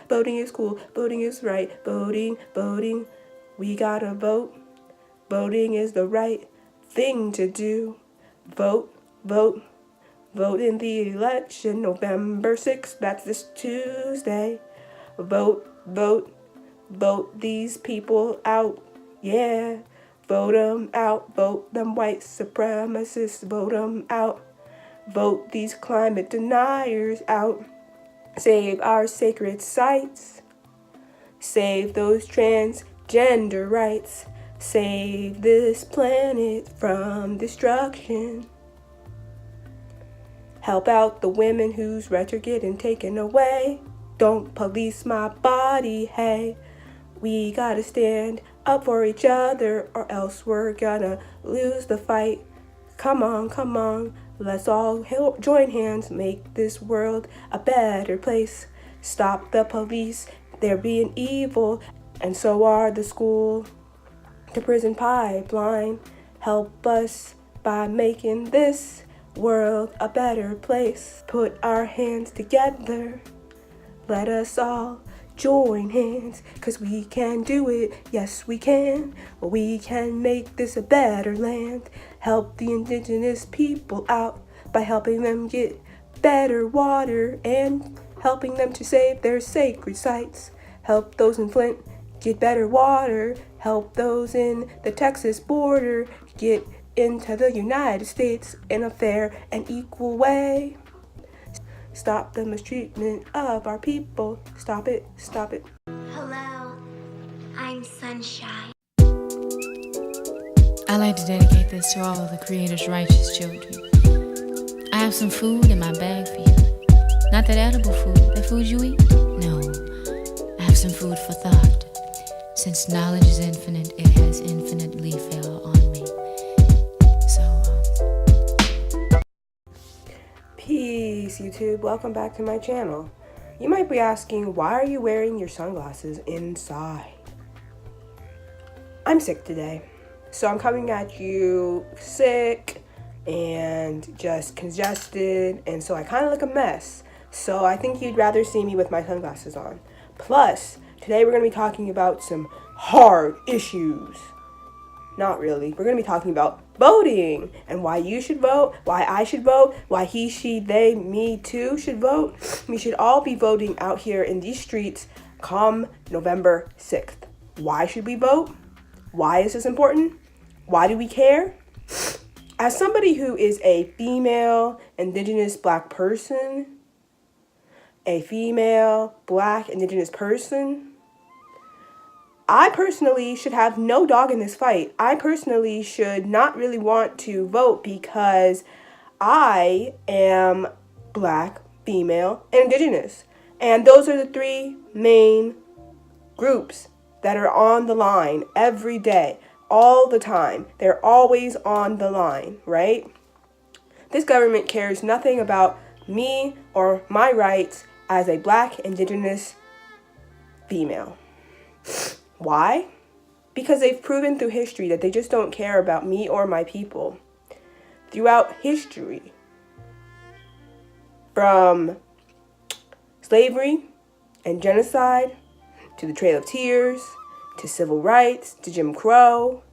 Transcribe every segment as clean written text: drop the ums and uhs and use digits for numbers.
Voting is cool, voting is right, voting, we gotta vote. Voting is the right thing to do. Vote, vote, vote in the election, November 6th, that's this Tuesday. Vote, vote, vote these people out, yeah. Vote them out, vote them white supremacists, vote them out. Vote these climate deniers out. Save our sacred sites. Save those transgender rights. Save this planet from destruction. Help out the women whose rights are getting taken away. Don't police my body, hey. We gotta stand up for each other or else we're gonna lose the fight. Come on, let's all join hands, make this world a better place. Stop the police, they're being evil, and so are the school to prison pipeline. Help us by making this world a better place. Put our hands together, let us all join hands, 'cause we can do it, yes we can. We can make this a better land. Help the indigenous people out by helping them get better water and helping them to save their sacred sites. Help those in Flint get better water. Help those in the Texas border get into the United States in a fair and equal way. Stop the mistreatment of our people. Stop it, stop it. Hello, I'm Sunshine. I like to dedicate this to all of the Creator's righteous children. I have some food in my bag for you. Not that edible food, that food you eat. No, I have some food for thought. Since knowledge is infinite, it has infinitely fell on me. Peace, YouTube. Welcome back to my channel. You might be asking, why are you wearing your sunglasses inside? I'm sick today. So I'm coming at you sick and just congested, and so I kind of look a mess. So I think you'd rather see me with my sunglasses on. Plus, today we're going to be talking about some hard issues. Not really. We're going to be talking about voting and why you should vote, why I should vote, why he, she, they, me too should vote. We should all be voting out here in these streets come November 6th. Why should we vote? Why is this important? Why do we care? As somebody who is a female, indigenous, black person, a female, black, indigenous person, I personally should have no dog in this fight. I personally should not really want to vote because I am black, female, and indigenous. And those are the three main groups that are on the line every day, all the time. They're always on the line, right? This government cares nothing about me or my rights as a black, indigenous female. Why? Because they've proven through history that they just don't care about me or my people. Throughout history, from slavery and genocide, to the Trail of Tears, to civil rights, to Jim Crow,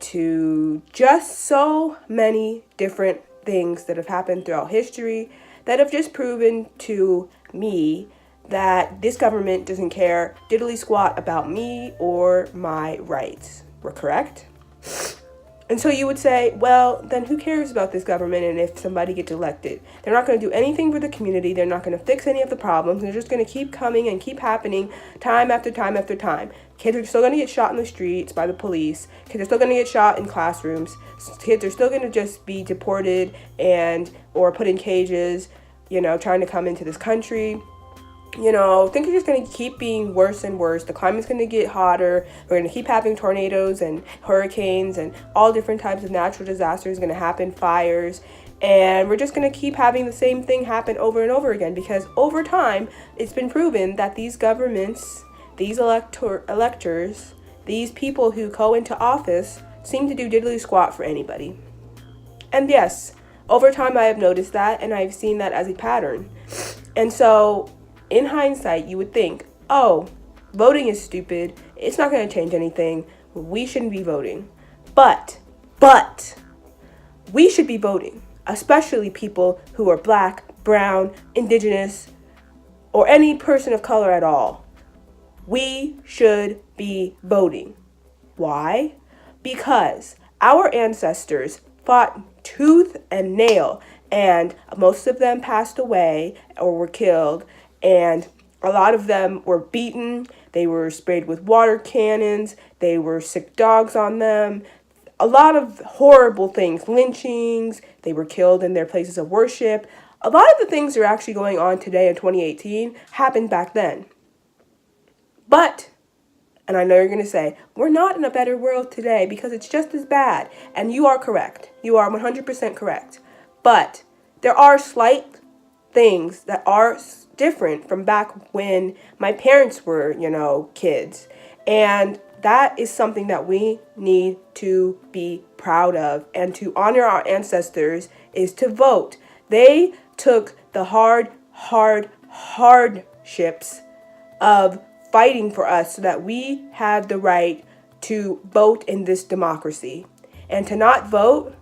to just so many different things that have happened throughout history that have just proven to me that this government doesn't care diddly squat about me or my rights. We're correct? And so you would say, well, then who cares about this government and if somebody gets elected? They're not going to do anything for the community. They're not going to fix any of the problems. They're just going to keep coming and keep happening time after time after time. Kids are still going to get shot in the streets by the police. Kids are still going to get shot in classrooms. Kids are still going to just be deported and or put in cages, trying to come into this country. Things are just going to keep being worse and worse. The climate's going to get hotter. We're going to keep having tornadoes and hurricanes and all different types of natural disasters going to happen, fires. And we're just going to keep having the same thing happen over and over again because over time, it's been proven that these governments, these electors, these people who go into office seem to do diddly squat for anybody. And yes, over time I have noticed that and I've seen that as a pattern. And so in hindsight, you would think, oh, voting is stupid. It's not going to change anything. We shouldn't be voting. But, we should be voting, especially people who are black, brown, indigenous, or any person of color at all. We should be voting. Why? Because our ancestors fought tooth and nail, and most of them passed away or were killed, and a lot of them were beaten. They were sprayed with water cannons. They were sick dogs on them. A lot of horrible things, lynchings. They were killed in their places of worship. A lot of the things that are actually going on today in 2018 happened back then. But, and I know you're going to say, we're not in a better world today because it's just as bad. And you are correct. You are 100% correct. But there are slight things that are different from back when my parents were, kids. And that is something that we need to be proud of. And to honor our ancestors is to vote. They took the hardships of fighting for us so that we have the right to vote in this democracy. And to not vote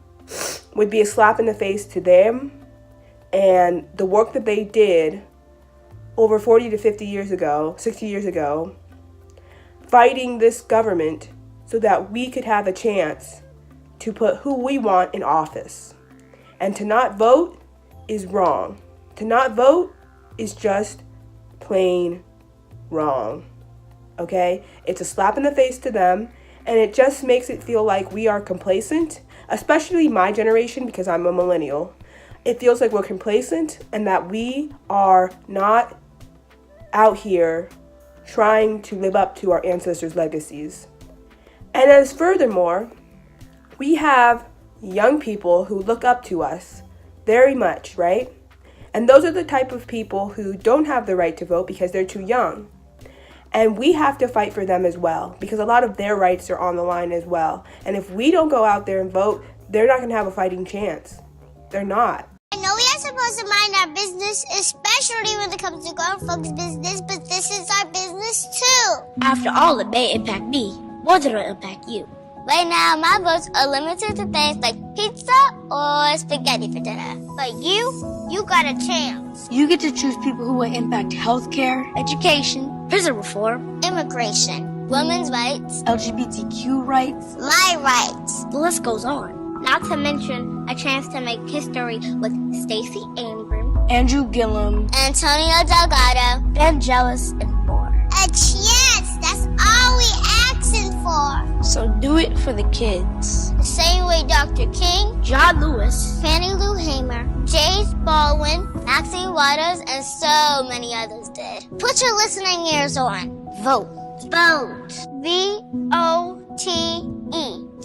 would be a slap in the face to them and the work that they did over 40 to 50 years ago, 60 years ago, fighting this government so that we could have a chance to put who we want in office. And to not vote is wrong. To not vote is just plain wrong. Okay? It's a slap in the face to them, and it just makes it feel like we are complacent, especially my generation because I'm a millennial. It feels like we're complacent and that we are not out here trying to live up to our ancestors' legacies. And as furthermore, we have young people who look up to us very much, right? And those are the type of people who don't have the right to vote because they're too young. And we have to fight for them as well because a lot of their rights are on the line as well. And if we don't go out there and vote, they're not going to have a fighting chance. They're not. I know we are supposed to mind our business, especially when it comes to grown folks' business, but this is our business too. After all, it may impact me more than it'll impact you. Right now, my votes are limited to things like pizza or spaghetti for dinner. But you got a chance. You get to choose people who will impact healthcare, Education, prison reform, Immigration, women's rights, LGBTQ rights. my rights. the list goes on. Not to mention a chance to make history with Stacey Abrams, Andrew Gillum. Antonio Delgado, Vangelis, and more. a chance. That's all we asking for. So do it for the kids. The same way Dr. King, John Lewis, Fannie Lou Hamer, James Baldwin, Maxine Waters, and so many others did. Put your listening ears on. Vote. Vote. V-O-T-E.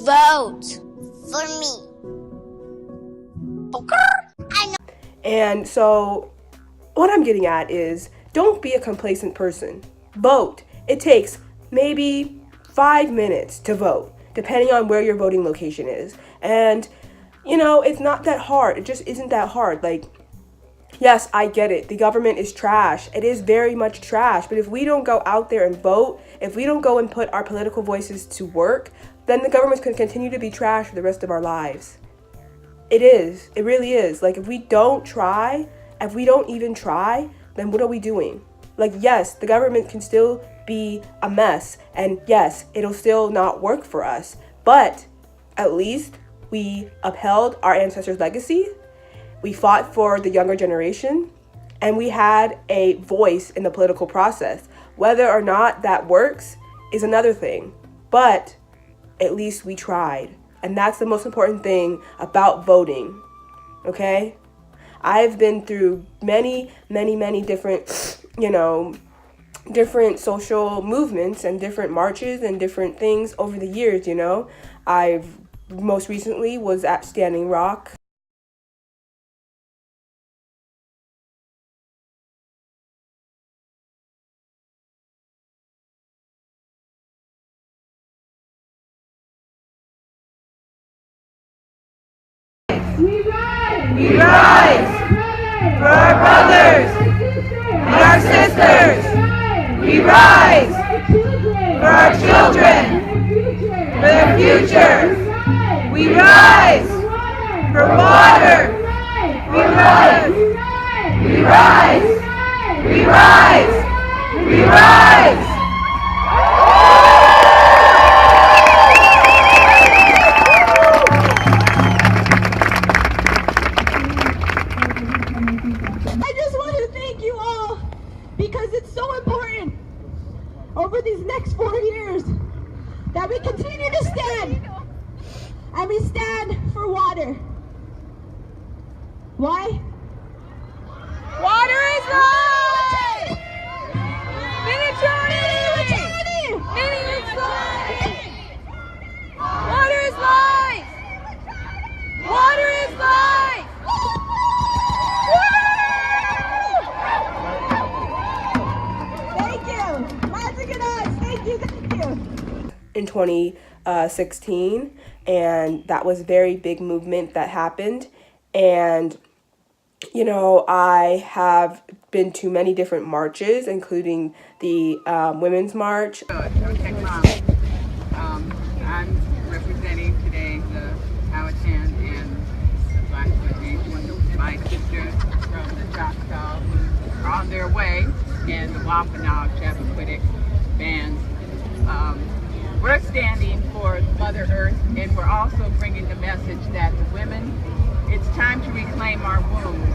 Vote. For me. I know. And so what I'm getting at is don't be a complacent person. Vote. It takes maybe 5 minutes to vote, depending on where your voting location is. And, it's not that hard. It just isn't that hard. Like, yes, I get it. The government is trash. It is very much trash. But if we don't go out there and vote, if we don't go and put our political voices to work, then the government's going to continue to be trash for the rest of our lives. It is. It really is. Like, if we don't even try, then what are we doing? Like, yes, the government can still be a mess. And yes, it'll still not work for us. But at least we upheld our ancestors' legacy. We fought for the younger generation. And we had a voice in the political process. Whether or not that works is another thing. But at least we tried. And that's the most important thing about voting. Okay? I've been through many different, different social movements and different marches and different things over the years, I've most recently was at Standing Rock. We rise for our brothers and our sisters, we rise for our children, for their future. We rise for water. We rise. We rise. We rise. We rise. I just want to thank you all because it's so important over these next 4 years that we continue to stand, and we stand for water. Why? Water is life! Miniaturity! Water is life! Water is life! Thank you. Magic and us. Thank you. Thank you. In 2016, and that was a very big movement that happened. And you know, I have been to many different marches, including the Women's March. Okay, Mom. I'm representing today the Powhatan and the Blackfoot Nation. My sisters from the Choctaw who are on their way, and the Wampanoag, Chappaquiddick bands. We're standing for Mother Earth, and we're also bringing the message that the women, it's time to reclaim our wombs.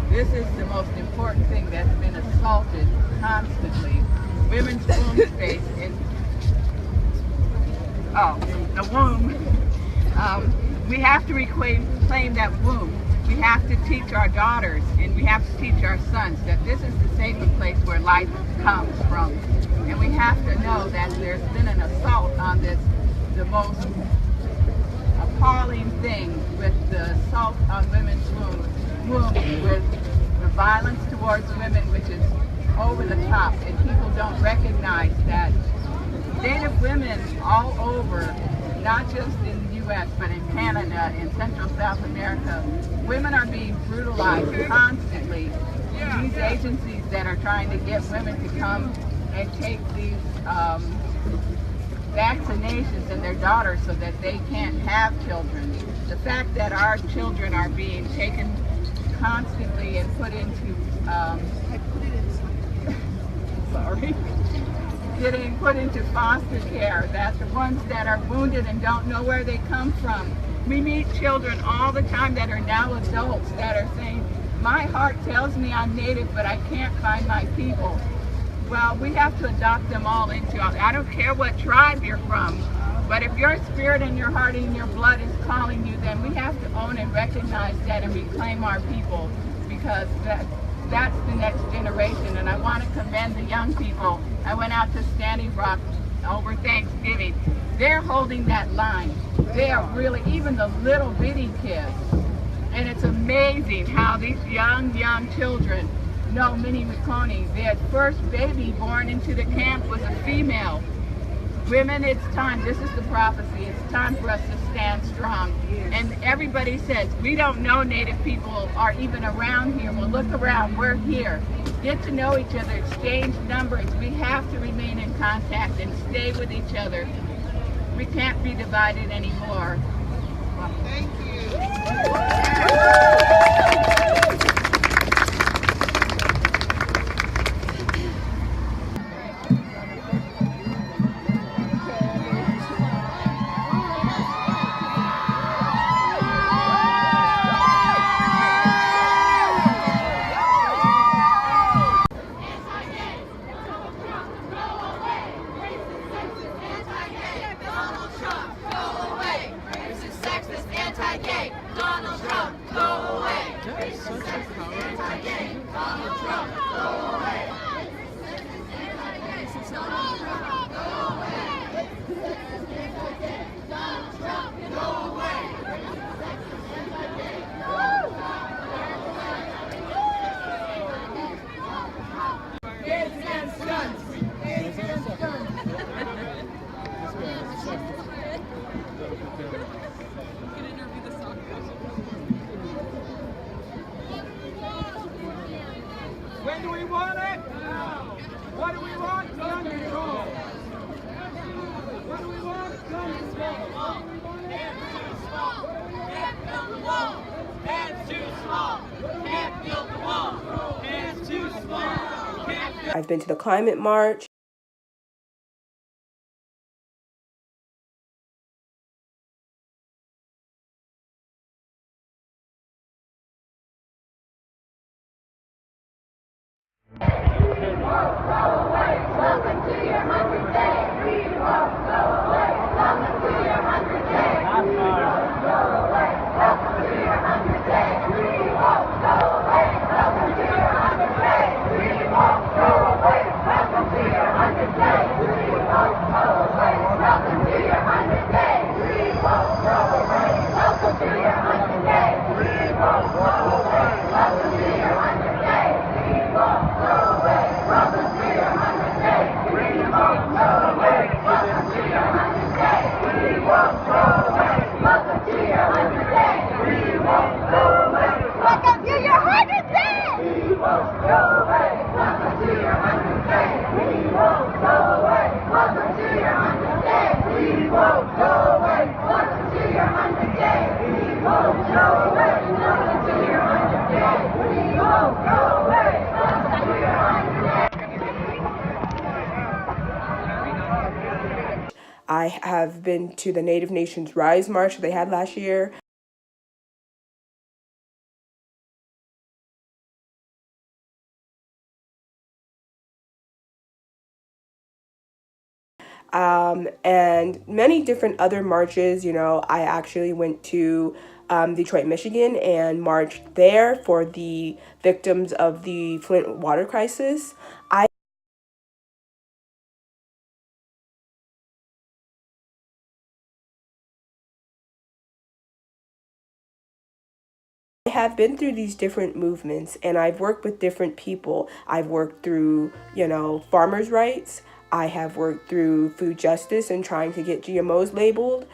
This is the most important thing that's been assaulted constantly. Women's womb space is, the womb. We have to reclaim that womb. We have to teach our daughters and we have to teach our sons that this is the sacred place where life comes from. And we have to know that there's been an assault on this, the most appalling thing with the assault on women's womb, with the violence towards women, which is over the top, and people don't recognize that Native women all over, not just in the U.S., but in Canada, in Central South America, women are being brutalized constantly. These agencies that are trying to get women to come and take these vaccinations in their daughters so that they can't have children. The fact that our children are being taken constantly and put into, getting put into foster care, that the ones that are wounded and don't know where they come from. We meet children all the time that are now adults that are saying, my heart tells me I'm Native, but I can't find my people. Well, we have to adopt them all into, I don't care what tribe you're from, but if your spirit and your heart and your blood is calling you, then we have to own and recognize that and reclaim our people, because that's the next generation. And I want to commend the young people. I went out to Standing Rock over Thanksgiving. They're holding that line. They are really, even the little bitty kids. And it's amazing how these young children know Minnie McConey. Their first baby born into the camp was a female. Women, it's time. This is the prophecy. It's time for us to stand strong. And everybody says, we don't know Native people are even around here. Well, look around. We're here. Get to know each other. Exchange numbers. We have to remain in contact and stay with each other. We can't be divided anymore. Thank you. Donald Trump, go away. I've been to the climate march. Welcome to your 100th day! We won't go away. Welcome to your 100th day. We won't go away. Welcome to your 100th day. We won't go away. Welcome to your 100th day. We won't go away. Welcome to your 100th day. We won't go away. Welcome to your 100th day. I have been to the Native Nations Rise March they had last year. And many different other marches. You know, I actually went to Detroit, Michigan and marched there for the victims of the Flint water crisis. I have been through these different movements and I've worked with different people. I've worked through, you know, farmers' rights. I have worked through food justice and trying to get GMOs labeled.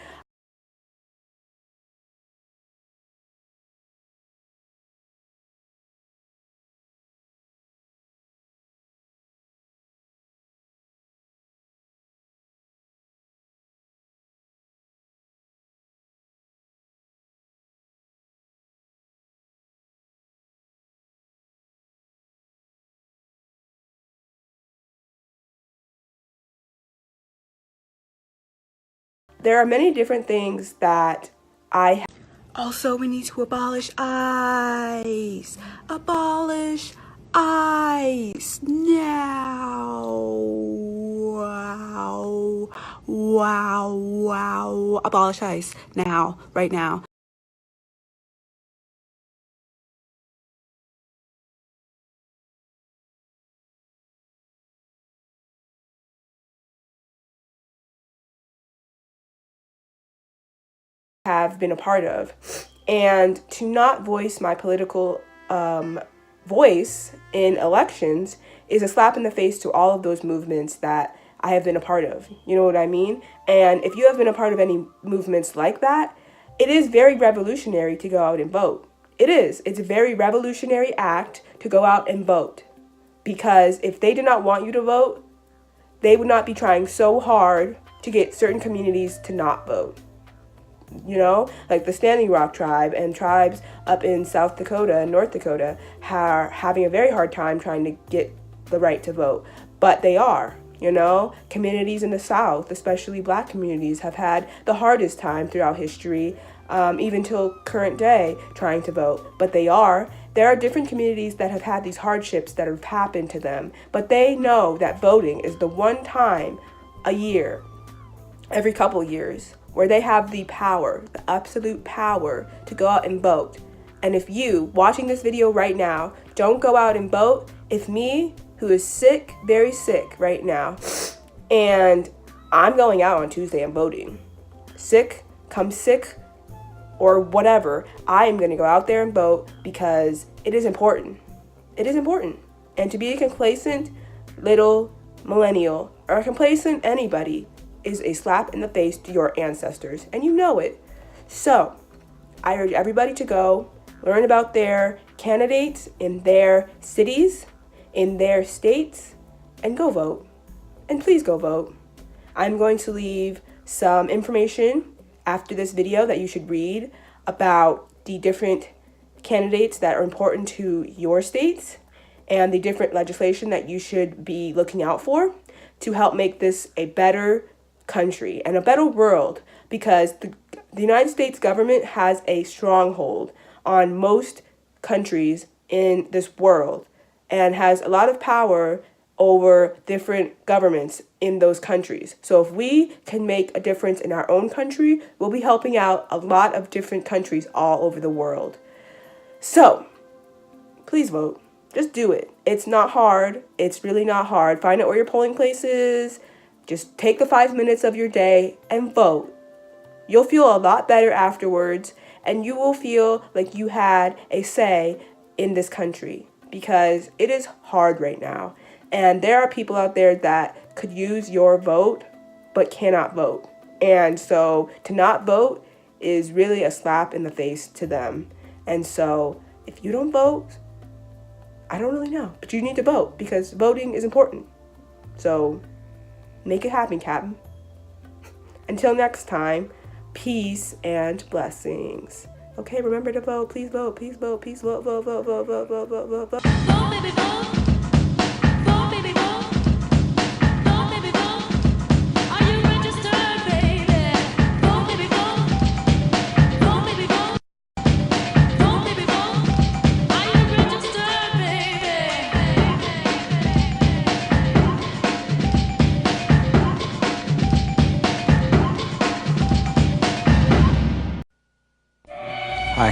There are many different things that I also, we need to abolish ICE. Abolish ICE now. Wow. Wow. Wow. Abolish ICE now, right now. Have been a part of, and to not voice my political voice in elections is a slap in the face to all of those movements that I have been a part of. You know what I mean? And if you have been a part of any movements like that, it is very revolutionary to go out and vote. It is. It's a very revolutionary act to go out and vote, because if they did not want you to vote, they would not be trying so hard to get certain communities to not vote. You know, like the Standing Rock tribe and tribes up in South Dakota and North Dakota are having a very hard time trying to get the right to vote. But they are, you know, communities in the South, especially Black communities, have had the hardest time throughout history, even till current day, trying to vote. But there are different communities that have had these hardships that have happened to them. But they know that voting is the one time a year, every couple years, where they have the power, the absolute power to go out and vote. And if you, watching this video right now, don't go out and vote, if me, who is sick, very sick right now, and I'm going out on Tuesday and voting, sick, come sick, or whatever, I am going to go out there and vote because it is important. It is important. And to be a complacent little millennial, or a complacent anybody, is a slap in the face to your ancestors, and you know it. So I urge everybody to go learn about their candidates in their cities, in their states, and go vote. And please go vote. I'm going to leave some information after this video that you should read about the different candidates that are important to your states and the different legislation that you should be looking out for to help make this a better country and a better world, because the United States government has a stronghold on most countries in this world and has a lot of power over different governments in those countries. So if we can make a difference in our own country, we'll be helping out a lot of different countries all over the world. So please vote. Just do it. It's not hard. It's really not hard. Find out where your polling place is. Just take the 5 minutes of your day and vote. You'll feel a lot better afterwards, and you will feel like you had a say in this country, because it is hard right now. And there are people out there that could use your vote but cannot vote. And so to not vote is really a slap in the face to them. And so if you don't vote, I don't really know, but you need to vote because voting is important. So make it happen, Captain. Until next time, peace and blessings. Okay, remember to vote. Please vote. Please vote. Please vote. Vote. Vote. Vote. Vote. Vote. Vote. Vote. Vote. Vote, baby, vote. Vote, baby, vote. Vote, baby, vote. Are you registered, baby? Vote, baby, vote. Vote, baby, vote. Vote, baby, vote. Are you registered, baby? Hi.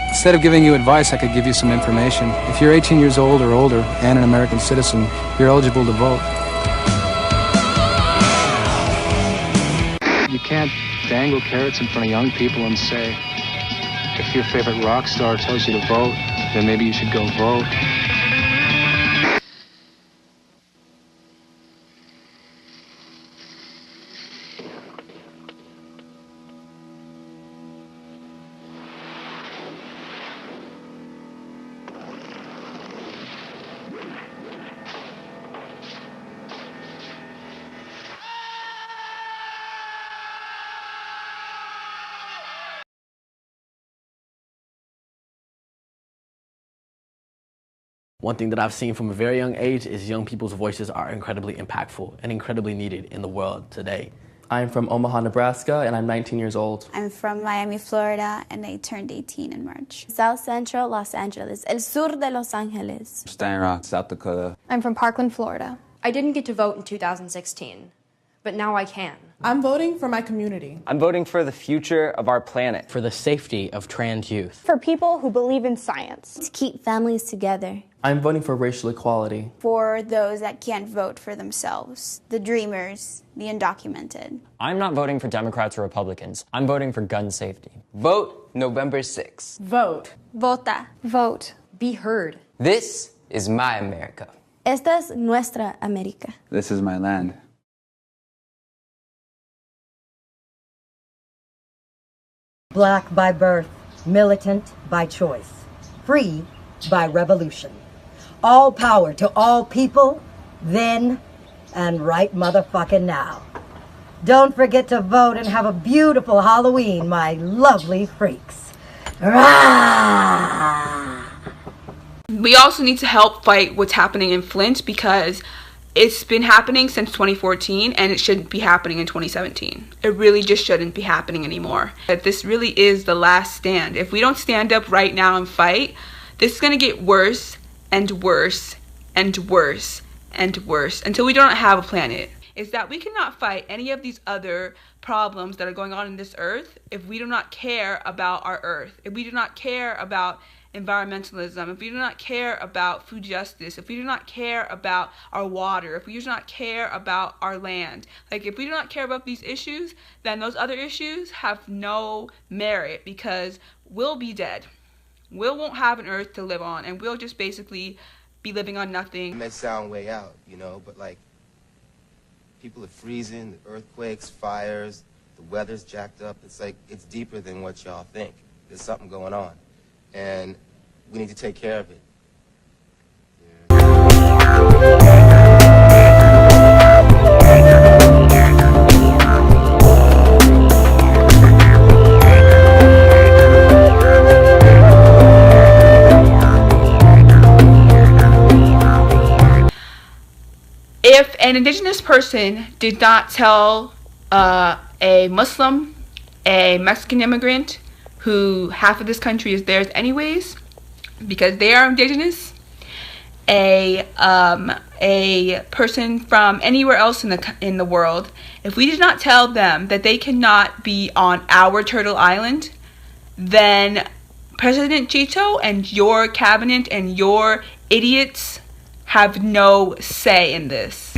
Instead of giving you advice, I could give you some information. If you're 18 years old or older and an American citizen, you're eligible to vote. You can't dangle carrots in front of young people and say, if your favorite rock star tells you to vote, then maybe you should go vote. One thing that I've seen from a very young age is young people's voices are incredibly impactful and incredibly needed in the world today. I'm from Omaha, Nebraska, and I'm 19 years old. I'm from Miami, Florida, and I turned 18 in March. South Central Los Angeles, El Sur de Los Angeles. Standing Rock, South Dakota. I'm from Parkland, Florida. I didn't get to vote in 2016, but now I can. I'm voting for my community. I'm voting for the future of our planet. For the safety of trans youth. For people who believe in science. To keep families together. I'm voting for racial equality. For those that can't vote for themselves, the dreamers, the undocumented. I'm not voting for Democrats or Republicans. I'm voting for gun safety. Vote November 6th. Vote. Vota. Vote. Be heard. This is my America. Esta es nuestra América. This is my land. Black by birth, militant by choice, free by revolution. All power to all people, then and right motherfucking now. Don't forget to vote and have a beautiful Halloween, my lovely freaks. Rah! We also need to help fight what's happening in Flint, because it's been happening since 2014 and it shouldn't be happening in 2017. It really just shouldn't be happening anymore. But this really is the last stand. If we don't stand up right now and fight, this is going to get worse and worse and worse and worse until we don't have a planet. Is that we cannot fight any of these other problems that are going on in this earth if we do not care about our earth, if we do not care about environmentalism, if we do not care about food justice, if we do not care about our water, if we do not care about our land. Like, if we do not care about these issues, then those other issues have no merit, because we'll be dead. We won't have an earth to live on, and we'll just basically be living on nothing. It may sound way out, you know, but like, people are freezing, the earthquakes, fires, the weather's jacked up. It's like, it's deeper than what y'all think. There's something going on, and we need to take care of it. an indigenous person did not tell a Muslim, a Mexican immigrant, who half of this country is theirs anyways, because they are indigenous, a person from anywhere else in the world, if we did not tell them that they cannot be on our turtle island, then President Chito and your cabinet and your idiots have no say in this.